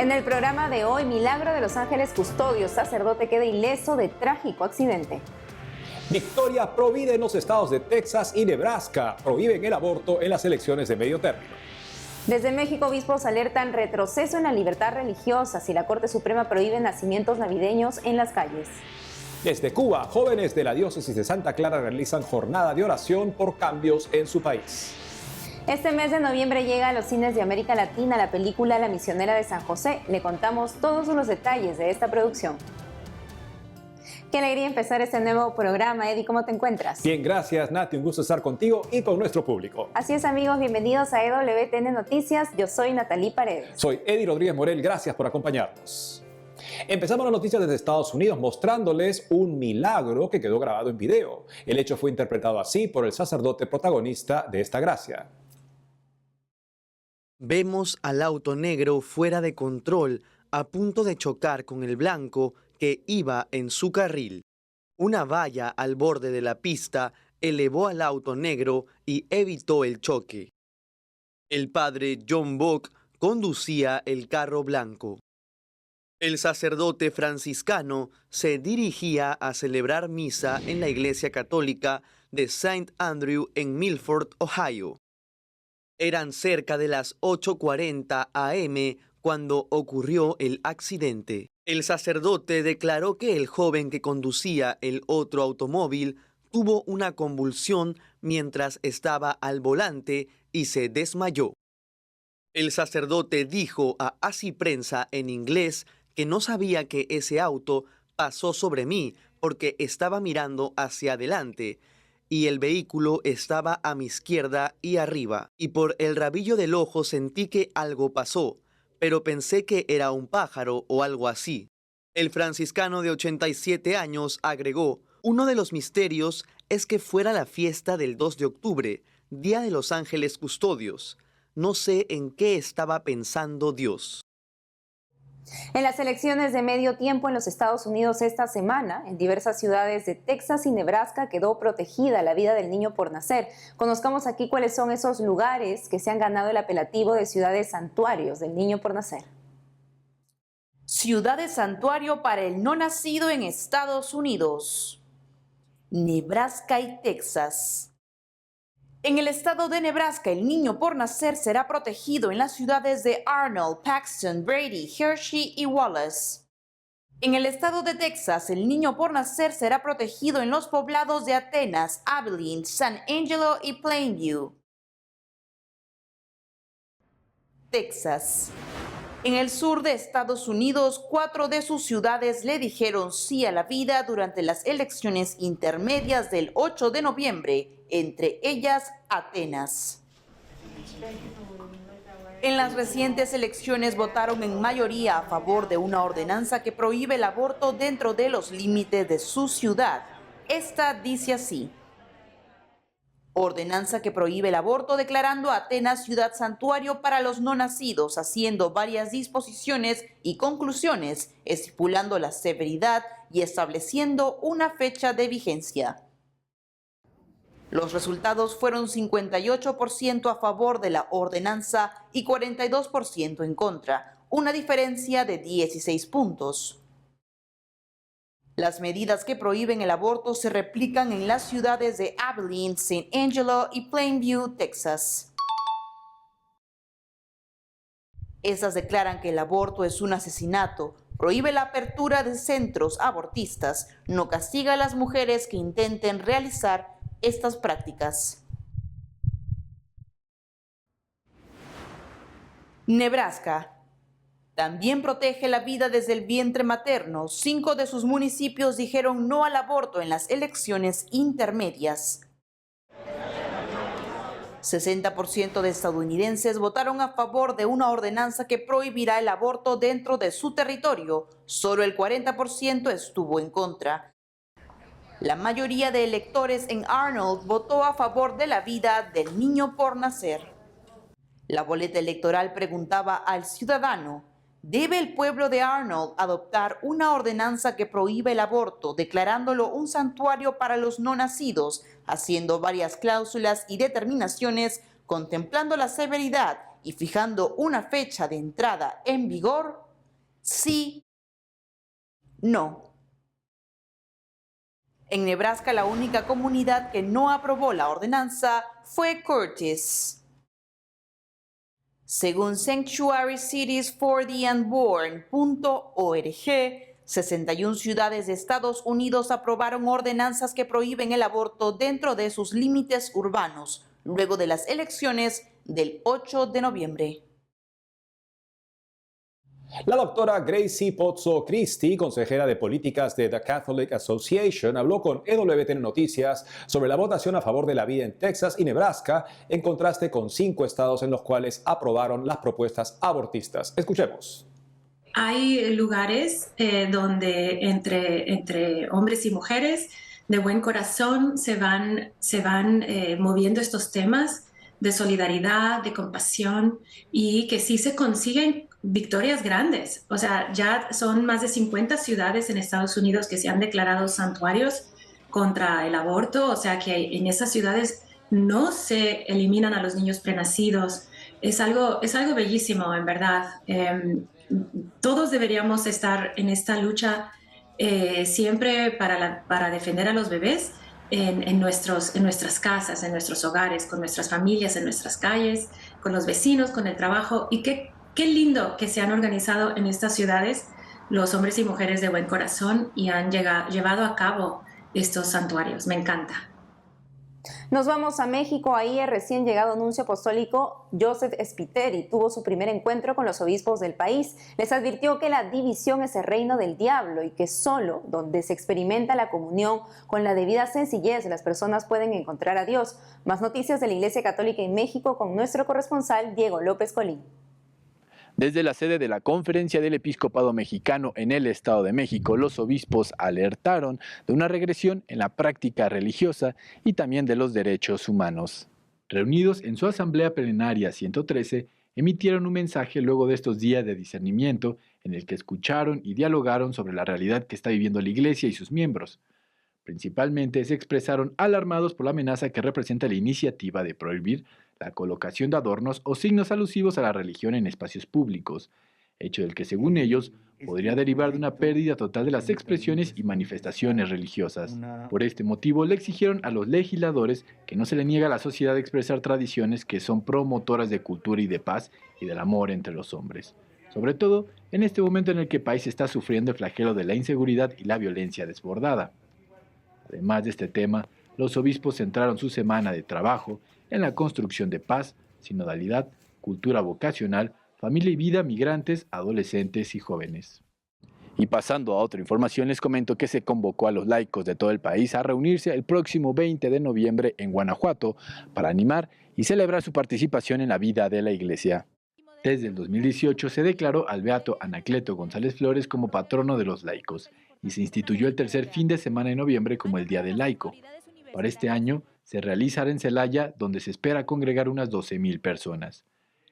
En el programa de hoy, milagro de Los Ángeles Custodios, sacerdote queda ileso de trágico accidente. Victoria provide en los estados de Texas y Nebraska. Prohíben el aborto en las elecciones de medio término. Desde México, obispos alertan retroceso en la libertad religiosa si la Corte Suprema prohíbe nacimientos navideños en las calles. Desde Cuba, jóvenes de la diócesis de Santa Clara realizan jornada de oración por cambios en su país. Este mes de noviembre llega a los cines de América Latina la película La Misionera de San José. Le contamos todos los detalles de esta producción. Qué alegría empezar este nuevo programa. Eddie, ¿cómo te encuentras? Bien, gracias, Nati. Un gusto estar contigo y con nuestro público. Así es, amigos. Bienvenidos a EWTN Noticias. Yo soy Natalie Paredes. Soy Eddie Rodríguez Morel. Gracias por acompañarnos. Empezamos las noticias desde Estados Unidos mostrándoles un milagro que quedó grabado en video. El hecho fue interpretado así por el sacerdote protagonista de esta gracia. Vemos al auto negro fuera de control, a punto de chocar con el blanco que iba en su carril. Una valla al borde de la pista elevó al auto negro y evitó el choque. El padre John Bock conducía el carro blanco. El sacerdote franciscano se dirigía a celebrar misa en la iglesia católica de St. Andrew en Milford, Ohio. Eran cerca de las 8:40 am cuando ocurrió el accidente. El sacerdote declaró que el joven que conducía el otro automóvil tuvo una convulsión mientras estaba al volante y se desmayó. El sacerdote dijo a Así Prensa en inglés que no sabía que ese auto pasó sobre mí porque estaba mirando hacia adelante y el vehículo estaba a mi izquierda y arriba, y por el rabillo del ojo sentí que algo pasó, pero pensé que era un pájaro o algo así. El franciscano de 87 años agregó: uno de los misterios es que fuera la fiesta del 2 de octubre, Día de los Ángeles Custodios. No sé en qué estaba pensando Dios. En las elecciones de medio tiempo en los Estados Unidos esta semana, en diversas ciudades de Texas y Nebraska quedó protegida la vida del niño por nacer. Conozcamos aquí cuáles son esos lugares que se han ganado el apelativo de ciudades santuarios del niño por nacer. Ciudades santuario para el no nacido en Estados Unidos. Nebraska y Texas. En el estado de Nebraska, el niño por nacer será protegido en las ciudades de Arnold, Paxton, Brady, Hershey y Wallace. En el estado de Texas, el niño por nacer será protegido en los poblados de Atenas, Abilene, San Angelo y Plainview. Texas. En el sur de Estados Unidos, 4 de sus ciudades le dijeron sí a la vida durante las elecciones intermedias del 8 de noviembre, entre ellas Atenas. En las recientes elecciones votaron en mayoría a favor de una ordenanza que prohíbe el aborto dentro de los límites de su ciudad. Esta dice así: ordenanza que prohíbe el aborto, declarando a Atenas ciudad santuario para los no nacidos, haciendo varias disposiciones y conclusiones, estipulando la severidad y estableciendo una fecha de vigencia. Los resultados fueron 58% a favor de la ordenanza y 42% en contra, una diferencia de 16 puntos. Las medidas que prohíben el aborto se replican en las ciudades de Abilene, San Angelo y Plainview, Texas. Estas declaran que el aborto es un asesinato, prohíbe la apertura de centros abortistas, no castiga a las mujeres que intenten realizar estas prácticas. Nebraska. También protege la vida desde el vientre materno. 5 de sus municipios dijeron no al aborto en las elecciones intermedias. 60% de estadounidenses votaron a favor de una ordenanza que prohibirá el aborto dentro de su territorio. Solo el 40% estuvo en contra. La mayoría de electores en Arnold votó a favor de la vida del niño por nacer. La boleta electoral preguntaba al ciudadano: ¿debe el pueblo de Arnold adoptar una ordenanza que prohíbe el aborto, declarándolo un santuario para los no nacidos, haciendo varias cláusulas y determinaciones, contemplando la severidad y fijando una fecha de entrada en vigor? Sí, no. En Nebraska, la única comunidad que no aprobó la ordenanza fue Curtis. Según sanctuarycitiesfortheunborn.org, 61 ciudades de Estados Unidos aprobaron ordenanzas que prohíben el aborto dentro de sus límites urbanos, luego de las elecciones del 8 de noviembre. La doctora Gracie Pozzo Cristi, consejera de políticas de The Catholic Association, habló con EWTN Noticias sobre la votación a favor de la vida en Texas y Nebraska, en contraste con 5 estados en los cuales aprobaron las propuestas abortistas. Escuchemos. Hay lugares donde entre hombres y mujeres de buen corazón se van moviendo estos temas de solidaridad, de compasión, y que sí se consiguen victorias grandes. O sea, ya son más de 50 ciudades en Estados Unidos que se han declarado santuarios contra el aborto. O sea, que en esas ciudades no se eliminan a los niños prenacidos. Es algo bellísimo, en verdad. Todos deberíamos estar en esta lucha siempre para defender a los bebés en nuestras casas, en nuestros hogares, con nuestras familias, en nuestras calles, con los vecinos, con el trabajo. Y qué lindo que se han organizado en estas ciudades los hombres y mujeres de buen corazón y han llevado a cabo estos santuarios. Me encanta. Nos vamos a México. Ahí el recién llegado nuncio apostólico Joseph Spiteri tuvo su primer encuentro con los obispos del país. Les advirtió que la división es el reino del diablo y que solo donde se experimenta la comunión con la debida sencillez las personas pueden encontrar a Dios. Más noticias de la Iglesia Católica en México con nuestro corresponsal Diego López Colín. Desde la sede de la Conferencia del Episcopado Mexicano en el Estado de México, los obispos alertaron de una regresión en la práctica religiosa y también de los derechos humanos. Reunidos en su Asamblea Plenaria 113, emitieron un mensaje luego de estos días de discernimiento en el que escucharon y dialogaron sobre la realidad que está viviendo la Iglesia y sus miembros. Principalmente se expresaron alarmados por la amenaza que representa la iniciativa de prohibir la colocación de adornos o signos alusivos a la religión en espacios públicos, hecho del que, según ellos, podría derivar de una pérdida total de las expresiones y manifestaciones religiosas. Por este motivo, le exigieron a los legisladores que no se le niegue a la sociedad a expresar tradiciones que son promotoras de cultura y de paz y del amor entre los hombres, sobre todo en este momento en el que el país está sufriendo el flagelo de la inseguridad y la violencia desbordada. Además de este tema, los obispos centraron su semana de trabajo en la construcción de paz, sinodalidad, cultura vocacional, familia y vida, migrantes, adolescentes y jóvenes. Y pasando a otra información, les comento que se convocó a los laicos de todo el país a reunirse el próximo 20 de noviembre en Guanajuato para animar y celebrar su participación en la vida de la Iglesia. Desde el 2018 se declaró al beato Anacleto González Flores como patrono de los laicos y se instituyó el tercer fin de semana de noviembre como el Día del Laico. Para este año se realizará en Celaya, donde se espera congregar unas 12,000 personas.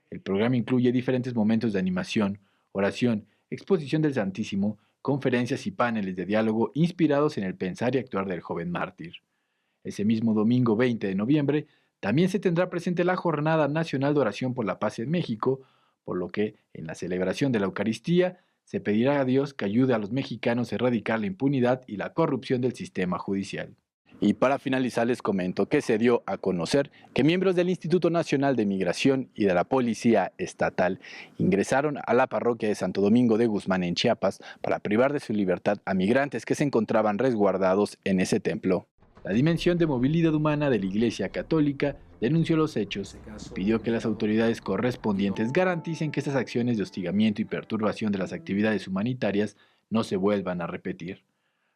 El programa incluye diferentes momentos de animación, oración, exposición del Santísimo, conferencias y paneles de diálogo inspirados en el pensar y actuar del joven mártir. Ese mismo domingo 20 de noviembre también se tendrá presente la Jornada Nacional de Oración por la Paz en México, por lo que en la celebración de la Eucaristía se pedirá a Dios que ayude a los mexicanos a erradicar la impunidad y la corrupción del sistema judicial. Y para finalizar les comento que se dio a conocer que miembros del Instituto Nacional de Migración y de la Policía Estatal ingresaron a la parroquia de Santo Domingo de Guzmán en Chiapas para privar de su libertad a migrantes que se encontraban resguardados en ese templo. La Dimensión de Movilidad Humana de la Iglesia Católica denunció los hechos y pidió que las autoridades correspondientes garanticen que estas acciones de hostigamiento y perturbación de las actividades humanitarias no se vuelvan a repetir.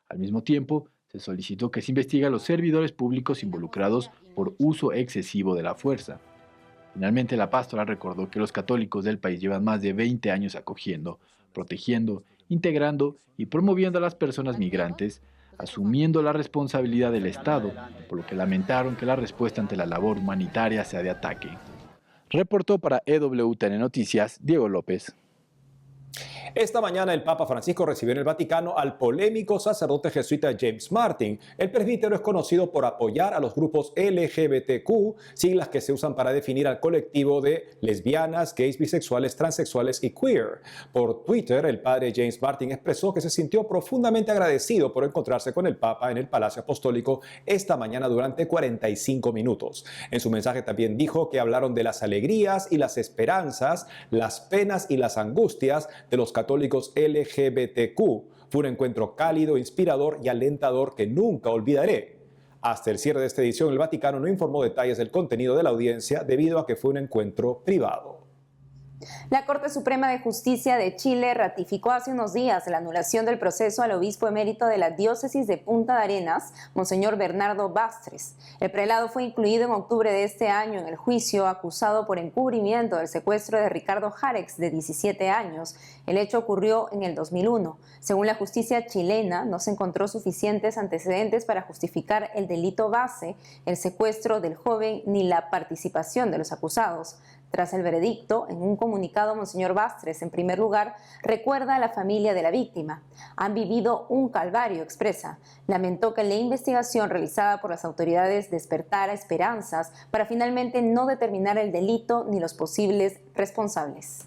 Al mismo tiempo, se solicitó que se investigue a los servidores públicos involucrados por uso excesivo de la fuerza. Finalmente, la pastoral recordó que los católicos del país llevan más de 20 años acogiendo, protegiendo, integrando y promoviendo a las personas migrantes, asumiendo la responsabilidad del Estado, por lo que lamentaron que la respuesta ante la labor humanitaria sea de ataque. Reportó para EWTN Noticias, Diego López. Esta mañana el Papa Francisco recibió en el Vaticano al polémico sacerdote jesuita James Martin. El presbítero es conocido por apoyar a los grupos LGBTQ, siglas que se usan para definir al colectivo de lesbianas, gays, bisexuales, transexuales y queer. Por Twitter, el padre James Martin expresó que se sintió profundamente agradecido por encontrarse con el Papa en el Palacio Apostólico esta mañana durante 45 minutos. En su mensaje también dijo que hablaron de las alegrías y las esperanzas, las penas y las angustias de los católicos LGBTQ. Fue un encuentro cálido, inspirador y alentador que nunca olvidaré. Hasta el cierre de esta edición, el Vaticano no informó detalles del contenido de la audiencia debido a que fue un encuentro privado. La Corte Suprema de Justicia de Chile ratificó hace unos días la anulación del proceso al obispo emérito de la diócesis de Punta de Arenas, Monseñor Bernardo Bastres. El prelado fue incluido en octubre de este año en el juicio acusado por encubrimiento del secuestro de Ricardo Jarex, de 17 años. El hecho ocurrió en el 2001. Según la justicia chilena, no se encontró suficientes antecedentes para justificar el delito base, el secuestro del joven ni la participación de los acusados. Tras el veredicto, en un comunicado, Monseñor Bastres, en primer lugar, recuerda a la familia de la víctima. Han vivido un calvario, expresa. Lamentó que la investigación realizada por las autoridades despertara esperanzas para finalmente no determinar el delito ni los posibles responsables.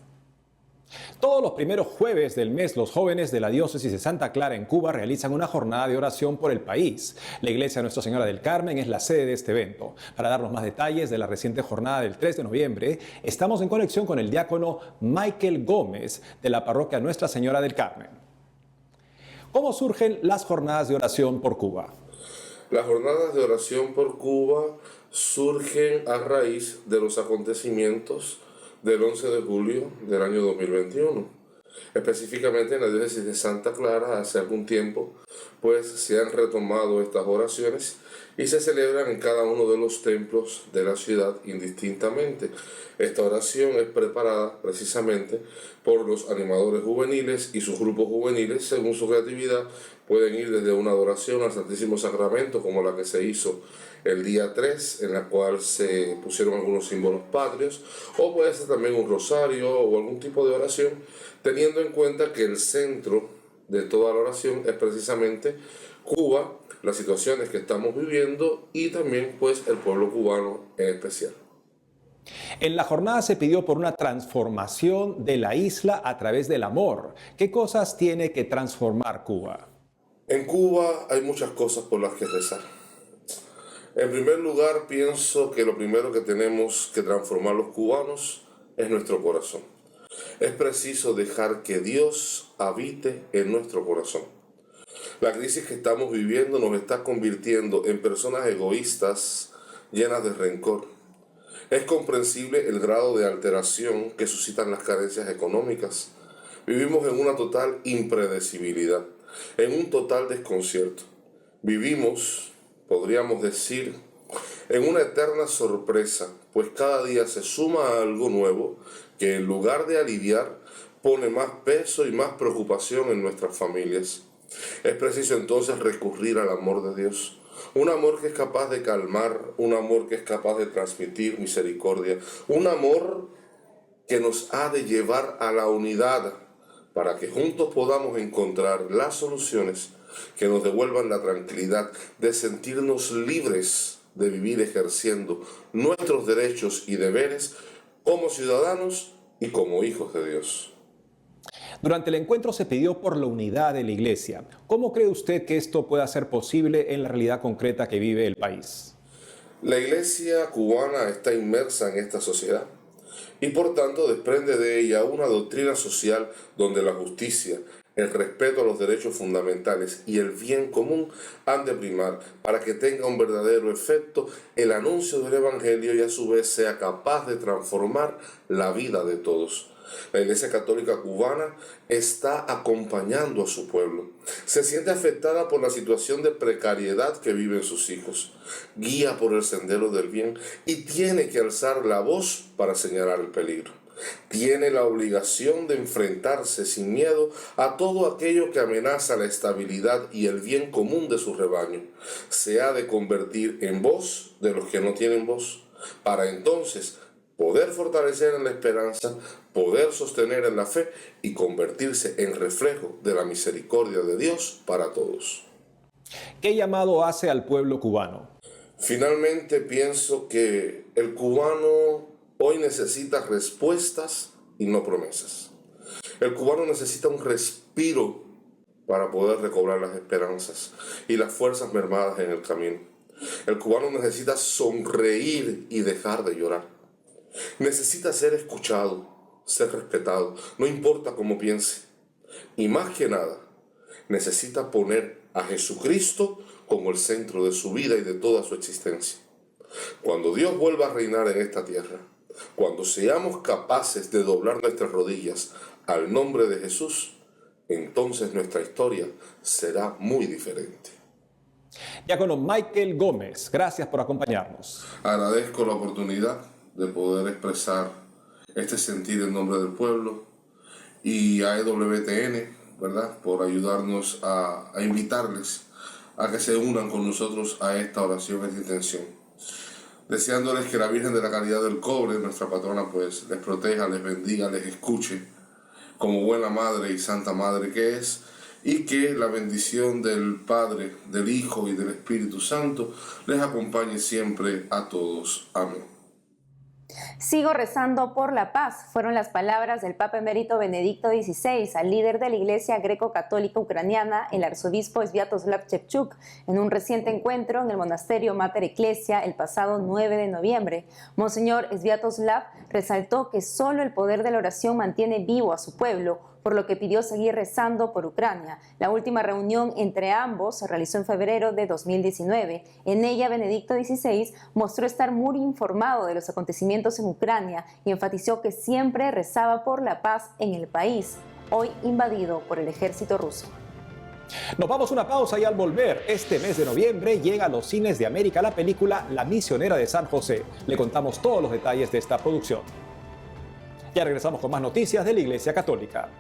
Todos los primeros jueves del mes, los jóvenes de la diócesis de Santa Clara en Cuba realizan una jornada de oración por el país. La iglesia Nuestra Señora del Carmen es la sede de este evento. Para darnos más detalles de la reciente jornada del 3 de noviembre, estamos en conexión con el diácono Michael Gómez de la parroquia Nuestra Señora del Carmen. ¿Cómo surgen las jornadas de oración por Cuba? Las jornadas de oración por Cuba surgen a raíz de los acontecimientos del 11 de julio del año 2021. Específicamente en la diócesis de Santa Clara, hace algún tiempo, pues se han retomado estas oraciones y se celebran en cada uno de los templos de la ciudad indistintamente. Esta oración es preparada precisamente por los animadores juveniles y sus grupos juveniles, según su creatividad. Pueden ir desde una adoración al Santísimo Sacramento, como la que se hizo el día 3, en la cual se pusieron algunos símbolos patrios, o puede ser también un rosario o algún tipo de oración, teniendo en cuenta que el centro de toda la oración es precisamente Cuba, las situaciones que estamos viviendo y también pues el pueblo cubano en especial. En la jornada se pidió por una transformación de la isla a través del amor. ¿Qué cosas tiene que transformar Cuba? En Cuba hay muchas cosas por las que rezar. En primer lugar, pienso que lo primero que tenemos que transformar los cubanos es nuestro corazón. Es preciso dejar que Dios habite en nuestro corazón. La crisis que estamos viviendo nos está convirtiendo en personas egoístas, llenas de rencor. Es comprensible el grado de alteración que suscitan las carencias económicas. Vivimos en una total impredecibilidad, en un total desconcierto. Vivimos, podríamos decir, en una eterna sorpresa, pues cada día se suma algo nuevo que en lugar de aliviar, pone más peso y más preocupación en nuestras familias. Es preciso entonces recurrir al amor de Dios. Un amor que es capaz de calmar, un amor que es capaz de transmitir misericordia, un amor que nos ha de llevar a la unidad para que juntos podamos encontrar las soluciones que nos devuelvan la tranquilidad de sentirnos libres de vivir ejerciendo nuestros derechos y deberes como ciudadanos y como hijos de Dios. Durante el encuentro se pidió por la unidad de la iglesia. ¿Cómo cree usted que esto pueda ser posible en la realidad concreta que vive el país? La iglesia cubana está inmersa en esta sociedad y por tanto desprende de ella una doctrina social donde la justicia, el respeto a los derechos fundamentales y el bien común han de primar para que tenga un verdadero efecto el anuncio del Evangelio y a su vez sea capaz de transformar la vida de todos. La Iglesia Católica Cubana está acompañando a su pueblo. Se siente afectada por la situación de precariedad que viven sus hijos. Guía por el sendero del bien y tiene que alzar la voz para señalar el peligro. Tiene la obligación de enfrentarse sin miedo a todo aquello que amenaza la estabilidad y el bien común de su rebaño. Se ha de convertir en voz de los que no tienen voz, para entonces poder fortalecer en la esperanza poder sostener en la fe y convertirse en reflejo de la misericordia de Dios para todos. ¿Qué llamado hace al pueblo cubano? Finalmente pienso que el cubano hoy necesita respuestas y no promesas. El cubano necesita un respiro para poder recobrar las esperanzas y las fuerzas mermadas en el camino. El cubano necesita sonreír y dejar de llorar. Necesita ser escuchado, ser respetado, no importa cómo piense. Y más que nada, necesita poner a Jesucristo como el centro de su vida y de toda su existencia. Cuando Dios vuelva a reinar en esta tierra, cuando seamos capaces de doblar nuestras rodillas al nombre de Jesús, entonces nuestra historia será muy diferente. Diácono Michael Gómez, gracias por acompañarnos. Agradezco la oportunidad de poder expresar este sentir en nombre del pueblo y a EWTN, ¿verdad?, por ayudarnos a invitarles a que se unan con nosotros a esta oración, a esta intención. Deseándoles que la Virgen de la Caridad del Cobre, nuestra patrona, pues les proteja, les bendiga, les escuche como buena madre y santa madre que es, y que la bendición del Padre, del Hijo y del Espíritu Santo les acompañe siempre a todos. Amén. Sigo rezando por la paz, fueron las palabras del Papa Emérito Benedicto XVI al líder de la Iglesia Greco-Católica Ucraniana, el arzobispo Sviatoslav Shevchuk, en un reciente encuentro en el monasterio Mater Ecclesia el pasado 9 de noviembre. Monseñor Sviatoslav resaltó que solo el poder de la oración mantiene vivo a su pueblo, por lo que pidió seguir rezando por Ucrania. La última reunión entre ambos se realizó en febrero de 2019. En ella, Benedicto XVI mostró estar muy informado de los acontecimientos en Ucrania y enfatizó que siempre rezaba por la paz en el país, hoy invadido por el ejército ruso. Nos vamos a una pausa y al volver, este mes de noviembre llega a los cines de América la película La Misionera de San José. Le contamos todos los detalles de esta producción. Ya regresamos con más noticias de la Iglesia Católica.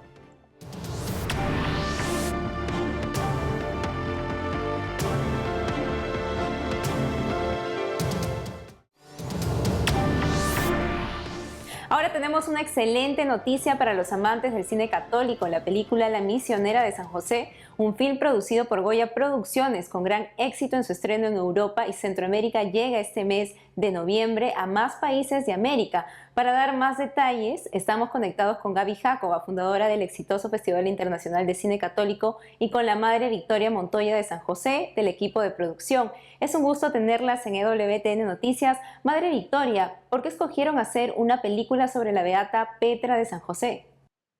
Ahora tenemos una excelente noticia para los amantes del cine católico. La película La Misionera de San José, un film producido por Goya Producciones con gran éxito en su estreno en Europa y Centroamérica, llega este mes de noviembre a más países de América. Para dar más detalles, estamos conectados con Gaby Jacoba, fundadora del exitoso Festival Internacional de Cine Católico, y con la madre Victoria Montoya de San José, del equipo de producción. Es un gusto tenerlas en EWTN Noticias. Madre Victoria, ¿por qué escogieron hacer una película sobre la beata Petra de San José?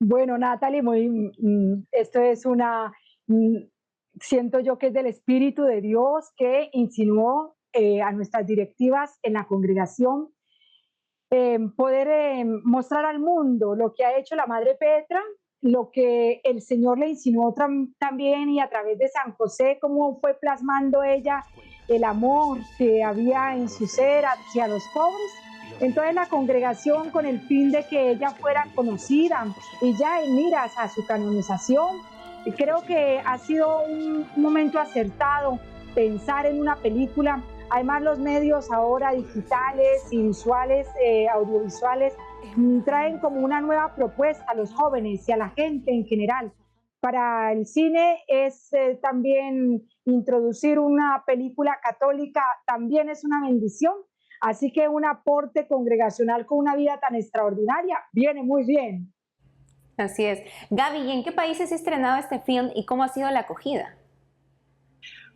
Bueno, Natalie, esto es siento yo que es del Espíritu de Dios que insinuó a nuestras directivas en la congregación poder mostrar al mundo lo que ha hecho la Madre Petra, lo que el Señor le insinuó también, y a través de San José, cómo fue plasmando ella el amor que había en su ser hacia los pobres. Entonces la congregación, con el fin de que ella fuera conocida y ya en miras a su canonización, creo que ha sido un momento acertado pensar en una película. Además, los medios ahora digitales y visuales, audiovisuales, traen como una nueva propuesta a los jóvenes y a la gente en general. Para el cine es también introducir una película católica, también es una bendición. Así que un aporte congregacional con una vida tan extraordinaria viene muy bien. Así es. Gaby, ¿y en qué países se ha estrenado este film y cómo ha sido la acogida?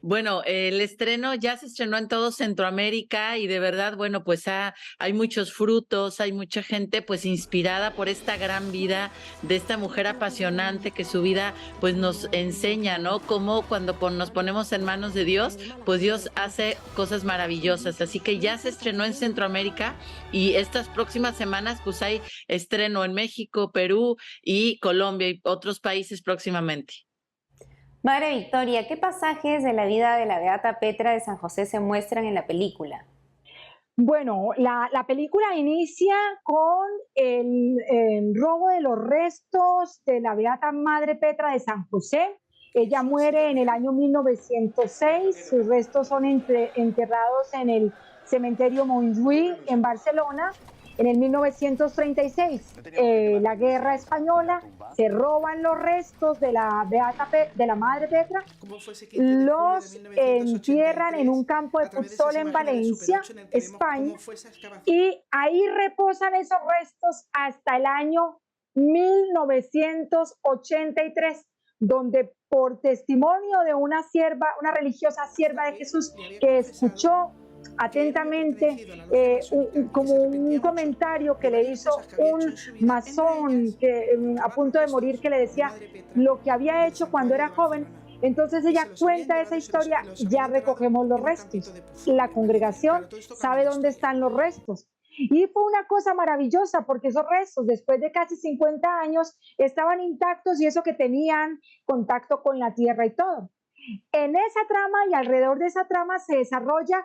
Bueno, el estreno ya se estrenó en todo Centroamérica y de verdad, bueno, pues hay muchos frutos, hay mucha gente pues inspirada por esta gran vida de esta mujer apasionante que su vida pues nos enseña, ¿no? Cómo cuando nos ponemos en manos de Dios, pues Dios hace cosas maravillosas. Así que ya se estrenó en Centroamérica y estas próximas semanas pues hay estreno en México, Perú y Colombia y otros países próximamente. Madre Victoria, ¿qué pasajes de la vida de la beata Petra de San José se muestran en la película? Bueno, la película inicia con el robo de los restos de la beata Madre Petra de San José. Ella muere en el año 1906, sus restos son enterrados en el cementerio Montjuïc en Barcelona, En el 1936, la guerra española, se roban los restos de la madre Petra, los entierran en un campo de Putzol en Valencia, España, y ahí reposan esos restos hasta el año 1983, donde por testimonio de una religiosa sierva de Jesús que escuchó atentamente como un comentario que le hizo un masón a punto de morir, que le decía lo que había hecho cuando era joven. Entonces ella cuenta esa historia, ya recogemos los restos. La congregación sabe dónde están los restos. Y fue una cosa maravillosa porque esos restos, después de casi 50 años, estaban intactos, y eso que tenían contacto con la tierra y todo. En esa trama y alrededor de esa trama se desarrolla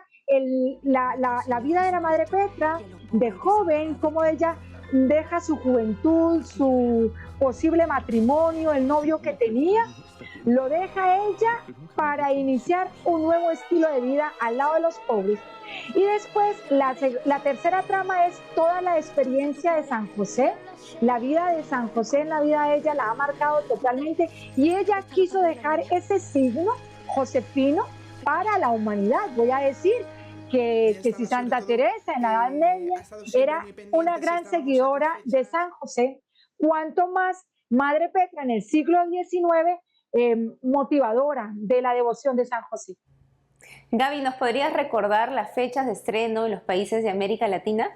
la vida de la madre Petra, de joven, cómo ella deja su juventud, su posible matrimonio, el novio que tenía, lo deja ella para iniciar un nuevo estilo de vida al lado de los pobres. Y después la tercera trama es toda la experiencia de San José. La vida de San José en la vida de ella la ha marcado totalmente, y ella quiso dejar ese signo josefino para la humanidad. Voy a decir que si Santa Teresa en la Edad Media era una gran seguidora de San José, cuanto más Madre Petra en el siglo XIX, motivadora de la devoción de San José. Gaby, ¿nos podrías recordar las fechas de estreno en los países de América Latina?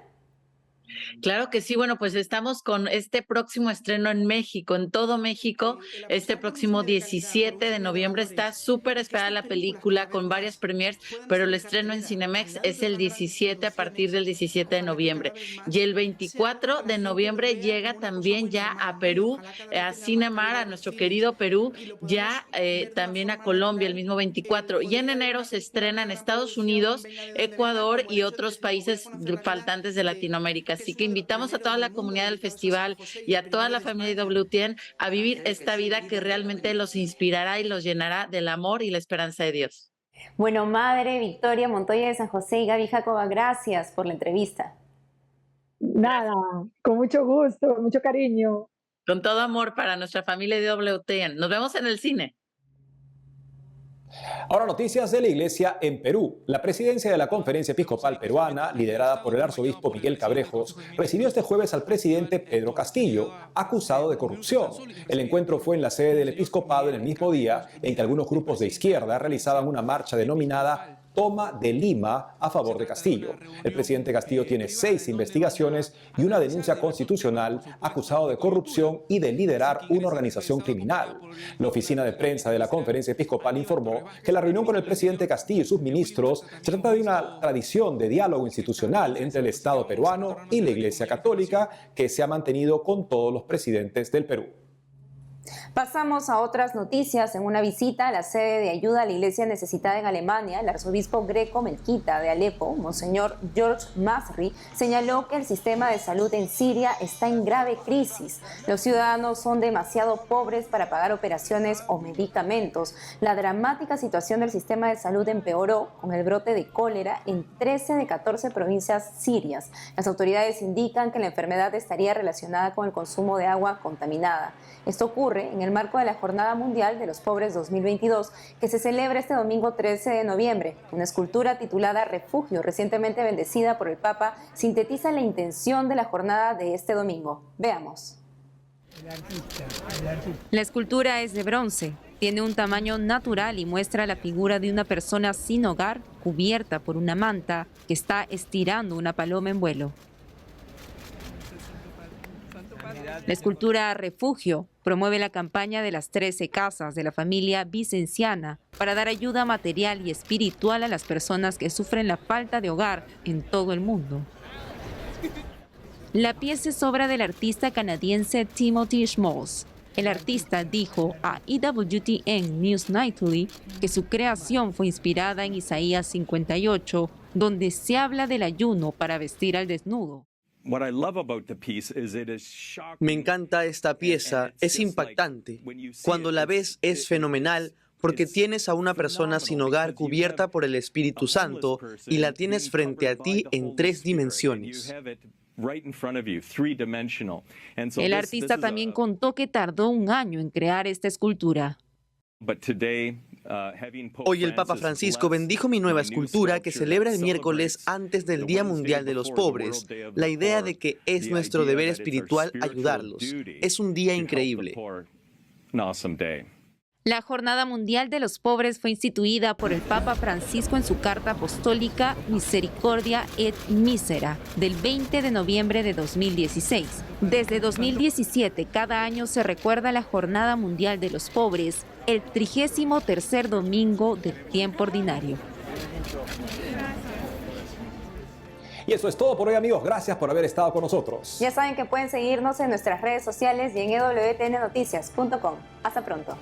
Claro que sí, bueno, pues estamos con este próximo estreno en México, en todo México, este próximo 17 de noviembre. Está súper esperada la película, con varias premiers, pero el estreno en Cinemex es el 17, a partir del 17 de noviembre. Y el 24 de noviembre llega también ya a Perú, a Cinemar, a nuestro querido Perú, ya también a Colombia el mismo 24. Y en enero se estrena en Estados Unidos, Ecuador y otros países faltantes de Latinoamérica. Así que invitamos a toda la comunidad del festival y a toda la familia de WTN a vivir esta vida que realmente los inspirará y los llenará del amor y la esperanza de Dios. Bueno, Madre Victoria Montoya de San José y Gaby Jacoba, gracias por la entrevista. Nada, con mucho gusto, con mucho cariño. Con todo amor para nuestra familia de WTN. Nos vemos en el cine. Ahora noticias de la Iglesia en Perú. La presidencia de la Conferencia Episcopal Peruana, liderada por el arzobispo Miguel Cabrejos, recibió este jueves al presidente Pedro Castillo, acusado de corrupción. El encuentro fue en la sede del episcopado en el mismo día en que algunos grupos de izquierda realizaban una marcha denominada Toma de Lima a favor de Castillo. El presidente Castillo tiene 6 investigaciones y una denuncia constitucional, acusado de corrupción y de liderar una organización criminal. La oficina de prensa de la Conferencia Episcopal informó que la reunión con el presidente Castillo y sus ministros se trata de una tradición de diálogo institucional entre el Estado peruano y la Iglesia Católica que se ha mantenido con todos los presidentes del Perú. Pasamos a otras noticias. En una visita a la sede de ayuda a la iglesia necesitada en Alemania, el arzobispo greco-melquita de Alepo, Monseñor George Masri, señaló que el sistema de salud en Siria está en grave crisis. Los ciudadanos son demasiado pobres para pagar operaciones o medicamentos. La dramática situación del sistema de salud empeoró con el brote de cólera en 13 de 14 provincias sirias. Las autoridades indican que la enfermedad estaría relacionada con el consumo de agua contaminada. Esto ocurre en el marco de la Jornada Mundial de los Pobres 2022, que se celebra este domingo 13 de noviembre. Una escultura titulada Refugio, recientemente bendecida por el Papa, sintetiza la intención de la jornada de este domingo. Veamos. La escultura es de bronce, tiene un tamaño natural y muestra la figura de una persona sin hogar, cubierta por una manta, que está estirando una paloma en vuelo. La escultura Refugio promueve la campaña de las 13 casas de la familia vicenciana para dar ayuda material y espiritual a las personas que sufren la falta de hogar en todo el mundo. La pieza es obra del artista canadiense Timothy Schmalz. El artista dijo a EWTN News Nightly que su creación fue inspirada en Isaías 58, donde se habla del ayuno para vestir al desnudo. Me encanta esta pieza, es impactante. Cuando la ves es fenomenal porque tienes a una persona sin hogar cubierta por el Espíritu Santo y la tienes frente a ti en 3 dimensiones. El artista también contó que tardó un año en crear esta escultura. Hoy el Papa Francisco bendijo mi nueva escultura que celebra el miércoles antes del Día Mundial de los Pobres. La idea de que es nuestro deber espiritual ayudarlos. Es un día increíble. La Jornada Mundial de los Pobres fue instituida por el Papa Francisco en su carta apostólica Misericordia et Misera del 20 de noviembre de 2016. Desde 2017, cada año se recuerda la Jornada Mundial de los Pobres, el 33º domingo del tiempo ordinario. Y eso es todo por hoy, amigos. Gracias por haber estado con nosotros. Ya saben que pueden seguirnos en nuestras redes sociales y en ewtnnoticias.com. Hasta pronto.